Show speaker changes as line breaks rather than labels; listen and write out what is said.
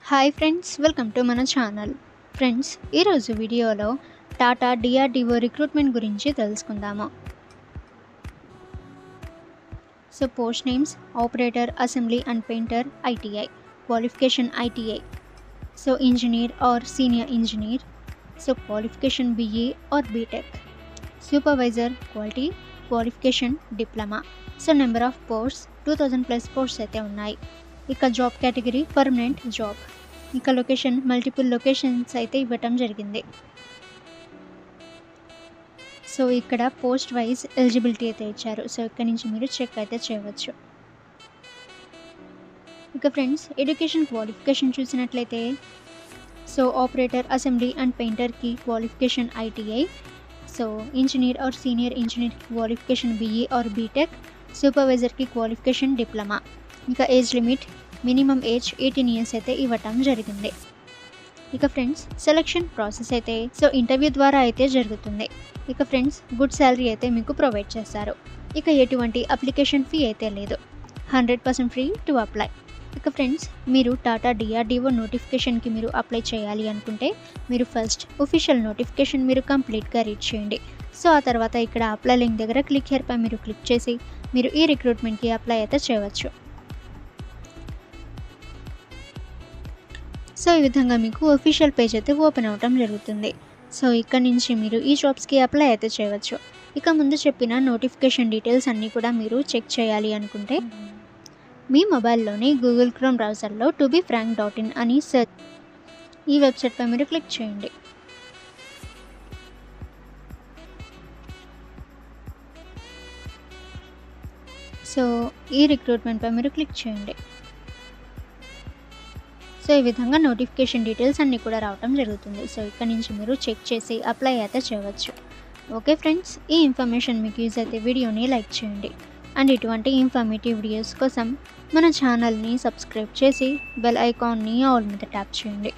Hi friends, welcome to మన ఛానల్. Friends, ఈరోజు వీడియోలో టాటా డిఆర్డిఓ రిక్రూట్మెంట్ గురించి తెలుసుకుందాము. So post names operator, assembly and painter, ITI, qualification ITI. So engineer or senior engineer. So qualification BE or BTech. Supervisor quality, qualification diploma. So number of posts 2000+ posts అయితే ఉన్నాయి. ఇక job category permanent job. ఇక location multiple locations అయితే ఇవ్వటం జరిగింది. So ఇక్కడ post wise eligibility అయితే ఇచ్చారు. సో ఇక్కడ నుంచి మీరు చెక్ అయితే చేయవచ్చు. ఇక ఫ్రెండ్స్, ఎడ్యుకేషన్ క్వాలిఫికేషన్ చూసినట్లయితే సో ఆపరేటర్, అసెంబ్లీ అండ్ పెయింటర్కి qualification ITI. So engineer or senior ఇంజనీర్కి క్వాలిఫికేషన్ బీఈ ఆర్ బీటెక్. సూపర్వైజర్కి క్వాలిఫికేషన్ డిప్లొమా. ఇక age limit minimum age 18 years అయితే ఇవ్వటం జరిగింది. ఇక ఫ్రెండ్స్, సెలక్షన్ ప్రాసెస్ అయితే సో ఇంటర్వ్యూ ద్వారా అయితే జరుగుతుంది. ఇక ఫ్రెండ్స్, గుడ్ శాలరీ అయితే మీకు ప్రొవైడ్ చేస్తారు. ఇక ఎటువంటి అప్లికేషన్ ఫీ అయితే లేదు. 100% ఫ్రీ టు అప్లై. ఇక ఫ్రెండ్స్, మీరు టాటా డిఆర్డిఓ నోటిఫికేషన్కి మీరు అప్లై చేయాలి అనుకుంటే మీరు ఫస్ట్ ఒఫిషియల్ నోటిఫికేషన్ మీరు కంప్లీట్గా రీడ్ చేయండి. సో ఆ తర్వాత ఇక్కడ అప్లై లింక్ దగ్గర క్లిక్ హియర్పై మీరు క్లిక్ చేసి మీరు ఈ రిక్రూట్మెంట్కి అప్లై అయితే చేయవచ్చు. సో ఈ విధంగా మీకు ఒఫిషియల్ పేజ్ అయితే ఓపెన్ అవ్వటం జరుగుతుంది. సో ఇక్కడ నుంచి మీరు ఈ జాబ్స్కి అప్లై అయితే చేయవచ్చు. ఇక ముందు చెప్పిన నోటిఫికేషన్ డీటెయిల్స్ అన్నీ కూడా మీరు చెక్ చేయాలి అనుకుంటే మీ మొబైల్లోని గూగుల్ క్రోమ్ బ్రౌజర్లో tobefrank.in అని సెర్చ్ ఈ వెబ్సైట్పై మీరు క్లిక్ చేయండి. సో ఈ రిక్రూట్మెంట్పై మీరు క్లిక్ చేయండి. సో ఈ విధంగా నోటిఫికేషన్ డీటెయిల్స్ అన్నీ కూడా రావటం జరుగుతుంది. సో ఇక్కడ నుంచి మీరు చెక్ చేసి అప్లై అయితే చేయవచ్చు. ఓకే ఫ్రెండ్స్, ఈ ఇన్ఫర్మేషన్ మీకు యూజ్ అయితే వీడియోని లైక్ చేయండి. అండ్ ఇటువంటి ఇన్ఫర్మేటివ్ వీడియోస్ కోసం మన ఛానల్ని సబ్స్క్రైబ్ చేసి బెల్ ఐకాన్ని ఆల్ మీద ట్యాప్ చేయండి.